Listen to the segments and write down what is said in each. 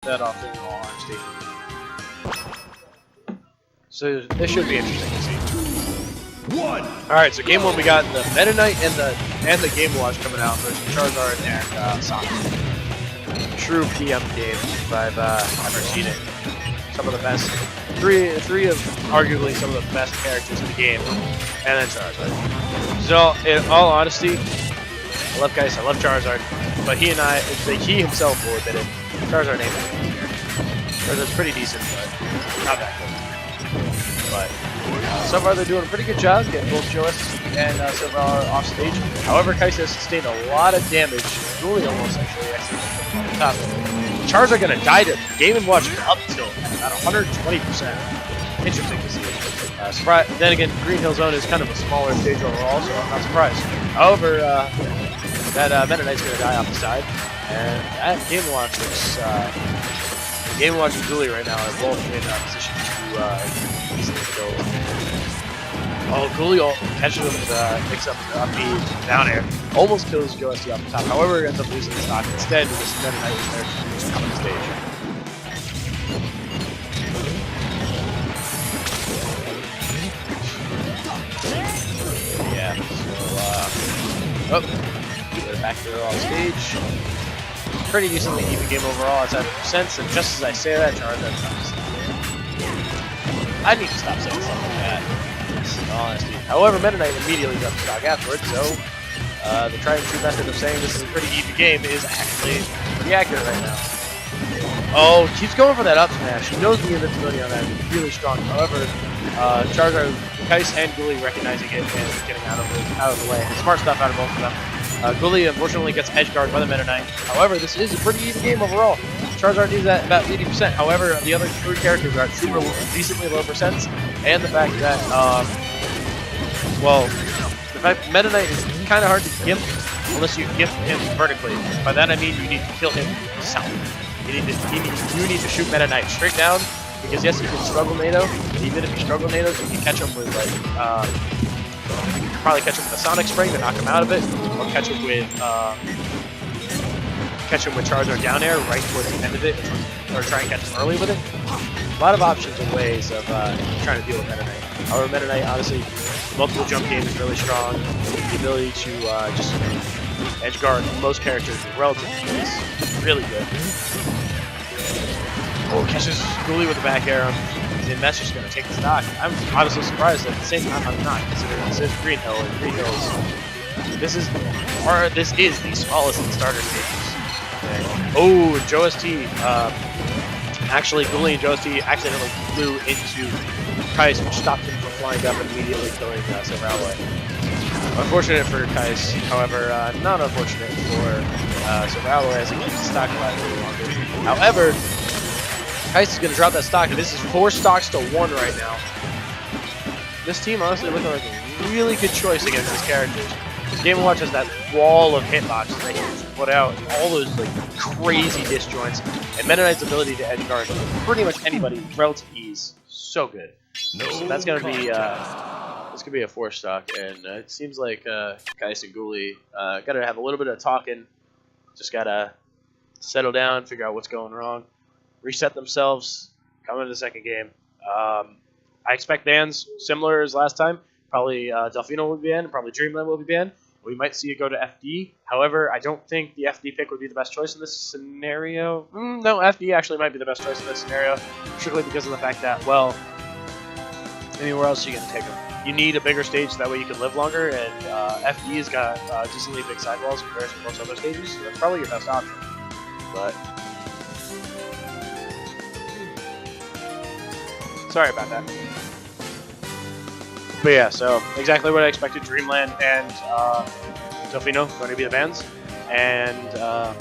that often in all honesty. So this should be interesting to see. Alright, so game 1 we got the Meta Knight and the Game Watch coming out versus Charizard and Sonic. True PM game if I've ever seen it. Some of the best, three of arguably some of the best characters in the game, and then Charizard. So in all honesty, I love Kycse, I love Charizard, but he himself will admit it, Charizard ain't that good. Charizard's pretty decent, but not that good. But so far they're doing a pretty good job getting both JoeST and Silver off stage. However, Kycse has sustained a lot of damage, really almost actually on the top. Charizard gonna die to Game & Watch up tilt at about 120%. Interesting to see. Then again, Green Hill Zone is kind of a smaller stage overall, so I'm not surprised. However, that Meta Knight's gonna die off the side, and that Game & Watch looks. Game & Watch and Dooley right now are both in position to easily go. Oh, Dooley catches him with picks up the up B down air, almost kills JoeST off the top. However, ends up losing the stock instead because Meta Knight was there to come on stage. Yeah, so they're back there on stage. Pretty decently even game overall outside of percents, and just as I say that, Charizard comes. I need to stop saying stuff like that, in all honesty. However, Meta Knight immediately got the stock afterwards, so the tried and true method of saying this is a pretty even game is actually pretty accurate right now. Oh, keeps going for that up smash. He knows the invincibility on that is really strong. However, Charizard, Kycse, and Dooley recognizing it and getting out of the way. Smart stuff out of both of them. Dooley unfortunately gets edge guard by the Meta Knight. However, this is a pretty even game overall. Charizard is at about 80%. However, the other three characters are at super decently low percents, and the fact that, the fact Meta Knight is kind of hard to gimp unless you gimp him vertically. By that I mean you need to kill him south. You need to shoot Meta Knight straight down, because yes, you can struggle NATO, but even if you struggle NATO, you can catch him with like you can probably catch him with a Sonic Spring to knock him out of it, or catch him with Charizard down air right towards the end of it, or try and catch him early with it. A lot of options and ways of trying to deal with Meta Knight. However, Meta Knight, honestly, multiple jump game is really strong. The ability to just edge guard most characters relatively is really good. Oh, catches Dooley with the back air, and that's just going to take the stock. I'm honestly surprised that at the same time I'm not, considering this is Green Hill, and Green Hills. This is the smallest in starter stages. Oh, JoeST, actually Dooley and JoeST accidentally flew into Kycse, which stopped him from flying up and immediately killing Silver Alloy. Unfortunate for Kycse, however, not unfortunate for Silver Alloy as he keeps the stock alive a little longer. However, Kycse is going to drop that stock, and this is 4 stocks to 1 right now. This team honestly looking like a really good choice against these characters. Game & Watch has that wall of hitboxes that he can put out, all those like crazy disjoints, and Meta Knight's ability to edge guard pretty much anybody with relative ease. So good. So that's gonna be a 4 stock, and it seems like Kycse and Dooley gotta have a little bit of talking. Just gotta settle down, figure out what's going wrong, reset themselves, come into the second game. I expect bans similar as last time. Probably Delfino will be banned, probably Dreamland will be banned. We might see it go to FD. However, I don't think the FD pick would be the best choice in this scenario. No, FD actually might be the best choice in this scenario, strictly because of the fact that, well, I mean, where else are you going to take them? You need a bigger stage, so that way you can live longer, and FD's got decently big sidewalls in comparison to most other stages, so that's probably your best option. But sorry about that. But yeah, so exactly what I expected. Dreamland and Delfino going to be the bans, and I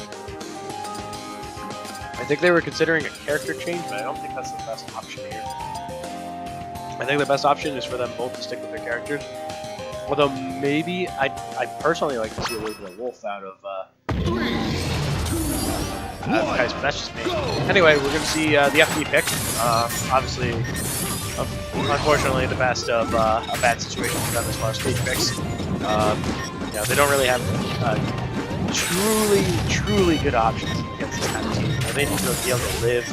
think they were considering a character change, but I don't think that's the best option here. I think the best option is for them both to stick with their characters. Although maybe I personally like to see a little bit of Wolf out of Kycse, but that's just me. Anyway, we're going to see the FD pick. Obviously, unfortunately, the best of a bad situation for them as far as stage picks. They don't really have truly good options against this kind of team. I they need to be able to live.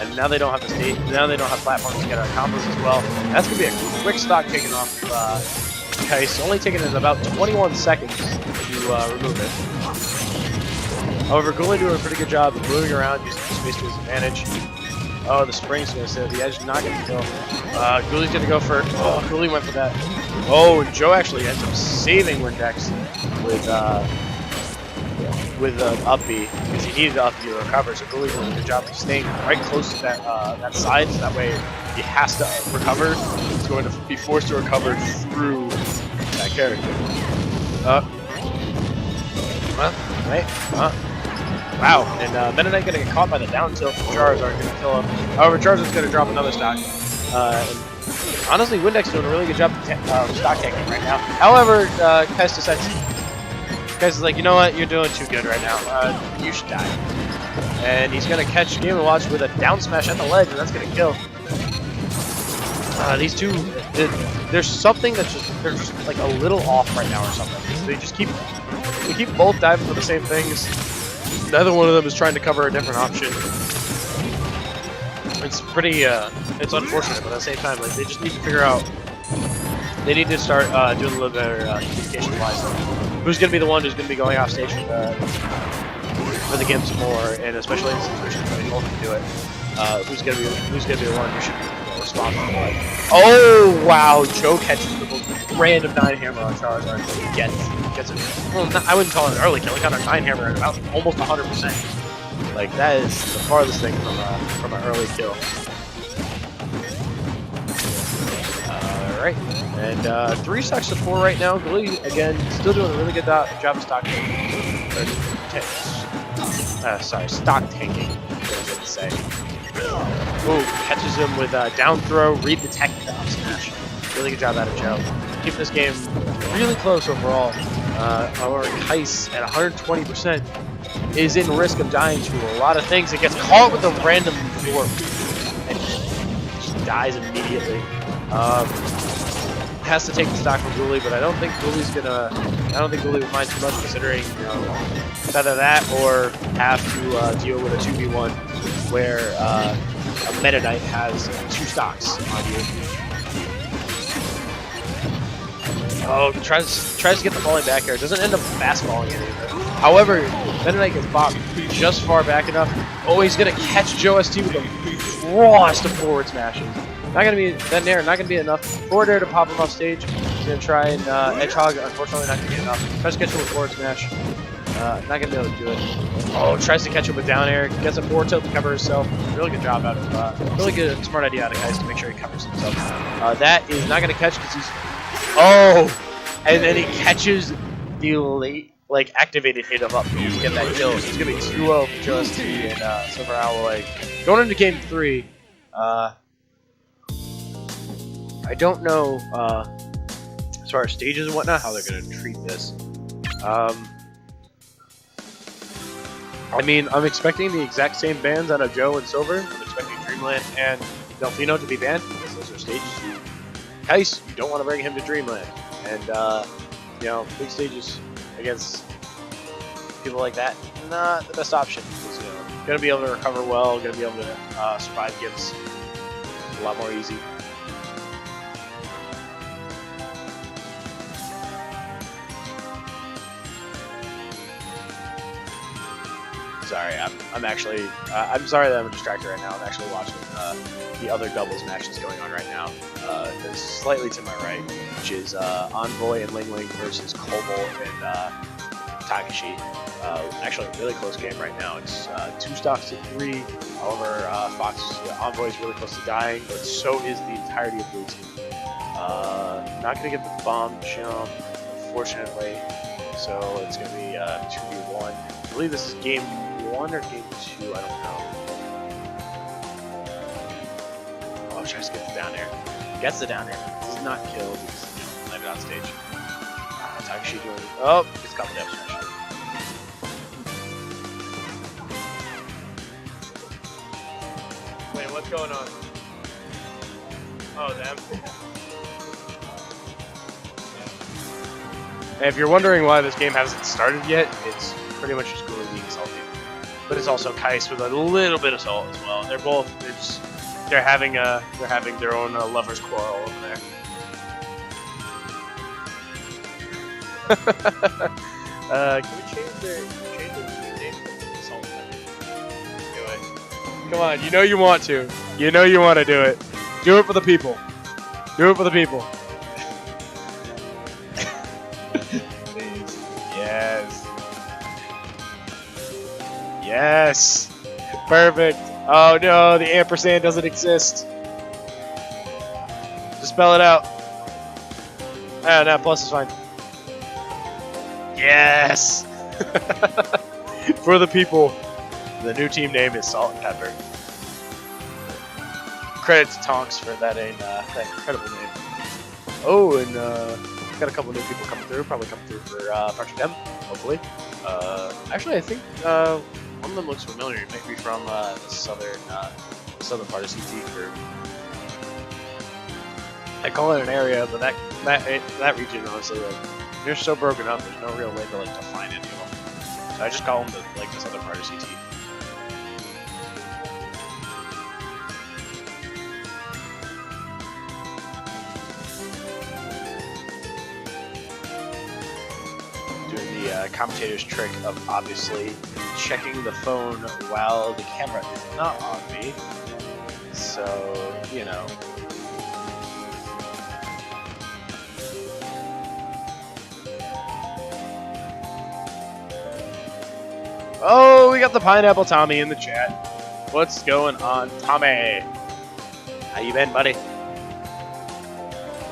And now they don't have the state. Now they don't have platforms to get our combos as well. That's gonna be a quick stock taken off Kycse, only taking it about 21 seconds to remove it. However, Ghoulie doing a pretty good job of moving around, using the space to his advantage. Oh, the spring's gonna sit. The edge is not gonna kill. Ghoulie's gonna go for. Oh, Ghoulie went for that. Oh, and Joe actually ends up saving Windex with an up B because he needed the up B to recover. So Ghoulie doing a good job of staying right close to that side, so that way he has to recover. He's going to be forced to recover through that character. Right? Wow, and Meta Knight gonna get caught by the down tilt from Charizard, gonna kill him. However, Charizard's gonna drop another stock. And honestly, Windex doing a really good job of stock taking right now. However, Kycse decides, Kycse is like, you know what, you're doing too good right now. You should die. And he's gonna catch Game & Watch with a down smash at the ledge, and that's gonna kill. These two, there's something that's they're just like a little off right now or something. They keep both diving for the same things. Neither one of them is trying to cover a different option. It's pretty, it's unfortunate, but at the same time, like, they just need to figure out, they need to start doing a little better communication-wise. Who's going to be the one who's going to be going off stage for the games more, and especially in situations where they both can do it. Who's going to be the one who should be responsible for it. Oh, wow, Joe catches the random 9-hammer on Charizard. Gets it. Well, I wouldn't call it an early kill. He got a 9-hammer at about almost 100%. Like, that is the farthest thing from an early kill. Alright, and 3 stocks to 4 right now. Ghoulie, again, still doing a really good job of stock taking. Stock taking, I was going to say. Ooh, catches him with down throw, read the tech down smash. Really good job out of Joe. Keeping this game really close overall. However, Kycse at 120% is in risk of dying to a lot of things. It gets caught with a random warp and just dies immediately. Has to take the stock from Ghoulie, but I don't think Ghoulie would mind too much, considering, you know, either that or have to deal with a 2v1 where a Meta Knight has 2 stocks on you. Oh, tries to get the falling back air. Doesn't end up fast falling any of it. However, Meta Knight gets bopped just far back enough. Oh, he's gonna catch JoeST with the rawest of forward smashes. Not gonna be that nair. Not gonna be enough. Forward air to pop him off stage. He's gonna try and edge hog. Unfortunately, not gonna be enough. Tries to catch him with forward smash. Not gonna be able to do it. Oh, tries to catch him with down air. Gets a forward tilt to cover himself. Really good job out of really good, smart idea out of Kycse to make sure he covers himself. That is not gonna catch because he's. Oh, and then he catches the late, like, activated hit of up to get that kill. So it's gonna be 2-0 for JoeST and Silver Alloy. Going into game 3, I don't know as far as stages and whatnot how they're gonna treat this. I mean, I'm expecting the exact same bans out of Joe and Silver. I'm expecting Dreamland and Delfino to be banned because those are stages. Kycse, you don't want to bring him to Dreamland. And, you know, big stages against people like that, not the best option. Because, you know, going to be able to recover well, going to be able to survive gives a lot more easy. Sorry, I'm actually, I'm sorry that I'm distracted right now. I'm actually watching the other doubles matches going on right now. There's slightly to my right, which is Envoy and Ling Ling versus Kobo and Takashi. Actually, a really close game right now. It's 2 stocks to 3. However, Envoy is really close to dying, but so is the entirety of Blue Team. Not going to get the bomb jump, unfortunately. So it's going to be 2v1. I believe this is game 1 or game 2, I don't know. Oh, tries to get the down air. Gets the down air. Does not kill. He's landed on stage. Takashi doing. Oh, he's got the up smash. Wait, what's going on? Oh, them. And if you're wondering why this game hasn't started yet, it's pretty much just Ghoulie being salty. but it's also Kycse with a little bit of salt as well. They're both they're having their own lovers quarrel over there. Can we change their name to Salt and Pepper? Do it. Come on, you know you want to. You know you want to do it. Do it for the people. Do it for the people. Please. Yes. Yes. Perfect. Oh no, the ampersand doesn't exist. Just spell it out. Ah, no, plus is fine. Yes! For the people, the new team name is Salt and Pepper. Credit to Tonks for that incredible name. Oh, and got a couple new people coming through. Probably coming through for Project M, hopefully. Actually, I think one of them looks familiar. It might be from the southern part of CT group. I call it an area, but that region, honestly, like, they're so broken up. There's no real way to like define any of them. So I just call them the southern part of CT. Doing the commentator's trick of obviously checking the phone while the camera is not on me. So, you know. Oh, we got the Pineapple Tommy in the chat. What's going on, Tommy? How you been, buddy?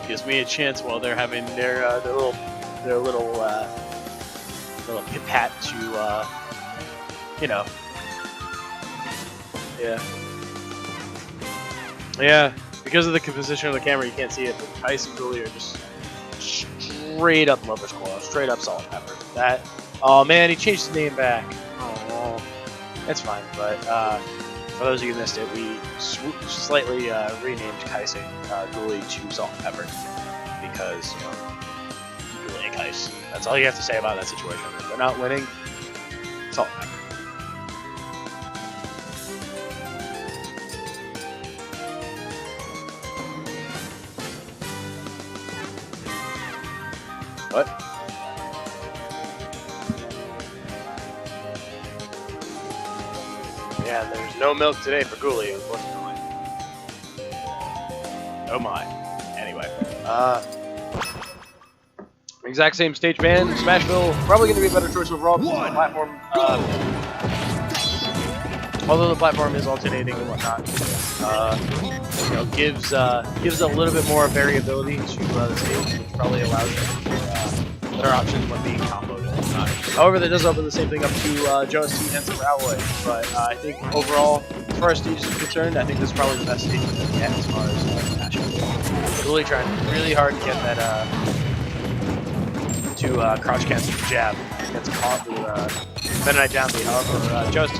Gives me a chance while they're having their little pit pat to you know. Yeah. Because of the position of the camera, you can't see it. But Kycse and Ghoulie are just straight up lovers quarrel, straight up Salt and Pepper. That. Oh man, he changed his name back. Oh, that's fine. But for those of you who missed it, we slightly renamed Kycse Ghoulie to Salt and Pepper because, you know, Ghoulie and Kycse. That's all you have to say about that situation. If they're not winning, Salt and Pepper. What? Yeah, there's no milk today for Ghoulie, unfortunately. Oh my. Anyway, exact same stage ban, Smashville, probably going to be a better choice overall because the platform, although the platform is alternating and whatnot, you know, gives a little bit more variability to the stage, which probably allows you better options when being comboed and whatnot. However, that does open the same thing up to JoeST and Super Alloy, but I think overall, as far as stages are concerned, I think this is probably the best stage we can get as far as matchup. Really trying really hard to get that crouch cancel the jab. Gets caught with Meta Knight down B. However, JoeST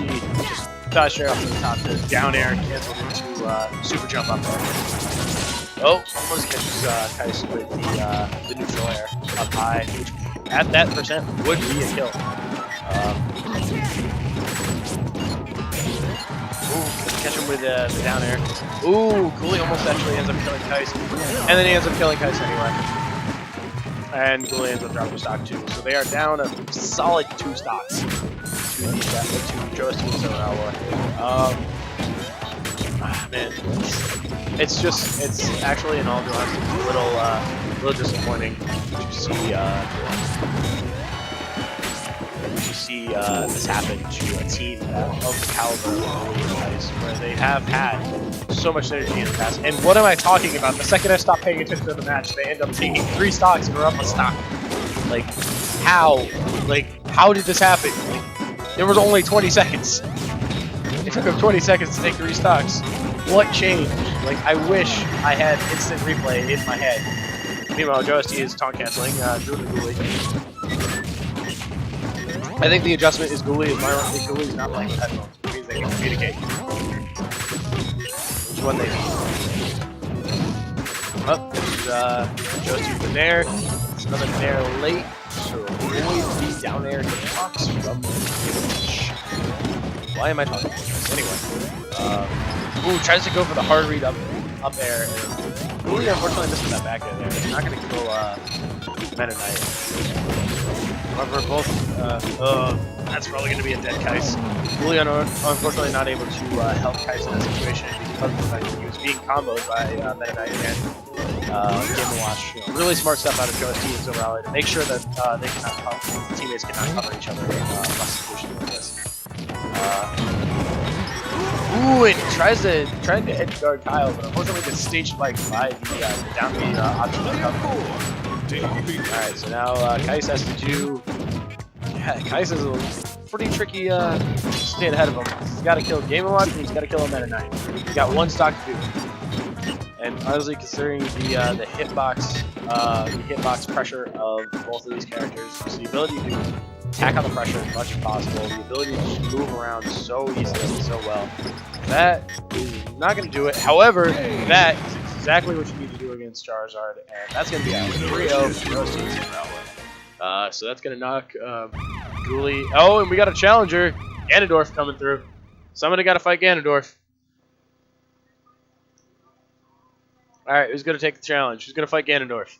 just dives straight off to the top to down air and cancel into super jump up there. Oh, almost catches Kycse with the neutral air up high, which at that percent would be a kill. Ooh, catch him with the down air. Ooh, Ghoulie almost actually ends up killing Kycse, and then he ends up killing Kycse anyway. And Ghoulie ends up dropping stock too. So they are down a solid 2 stocks to JoeST and Super Alloy. Man, it's actually in all due honesty a little disappointing to see this happen to a team of the caliber of Kycse, where they have had so much synergy in the past. And what am I talking about? The second I stop paying attention to the match, they end up taking 3 stocks and are up a stock. Like, how? Like, how did this happen? Like, there was only 20 seconds. It took them 20 seconds to take 3 stocks. What changed? Like, I wish I had instant replay in my head. Meanwhile, JoeST is taunt canceling, doing the Ghoulie. I think the adjustment is Ghoulie is violent. Ghoulie is not playing headphones, which means they can communicate. Which one they need. Oh, there's JoeST with the Nair. Another Nair late. So avoid the down air hitbox from the Why am I talking about this? Anyway. Ooh, tries to go for the hard read up air. Ooh, unfortunately missed that back air there. It's not going to kill Meta Knight. However, both, that's probably going to be a dead Kycse. Julian, unfortunately, not able to help Kycse in that situation because of the fact that he was being comboed by Meta Knight and Game & Watch. You know, really smart stuff out of JoeST and Zoe to make sure that they cannot cover, teammates cannot cover each other in rough situations like this. Ooh, and he tries to edge guard Kyle, but unfortunately gets stage spiked by the down B option cover. Alright, so now Kycse has to do... Yeah, Kycse is a pretty tricky state ahead of him. He's got to kill Game & Watch and he's got to kill him Meta Knight. He's got one stock to do. And honestly, considering the hitbox pressure of both of these characters, so the ability to attack on the pressure as much as possible, the ability to just move around so easily and so well, that is not going to do it. However, that is exactly what you need to do against Charizard, and that's going to be a 3-0 for JoeST. So that's going to knock Julie. Oh, and we got a challenger, Ganondorf, coming through. Somebody got to fight Ganondorf. Alright, who's going to take the challenge? Who's going to fight Ganondorf?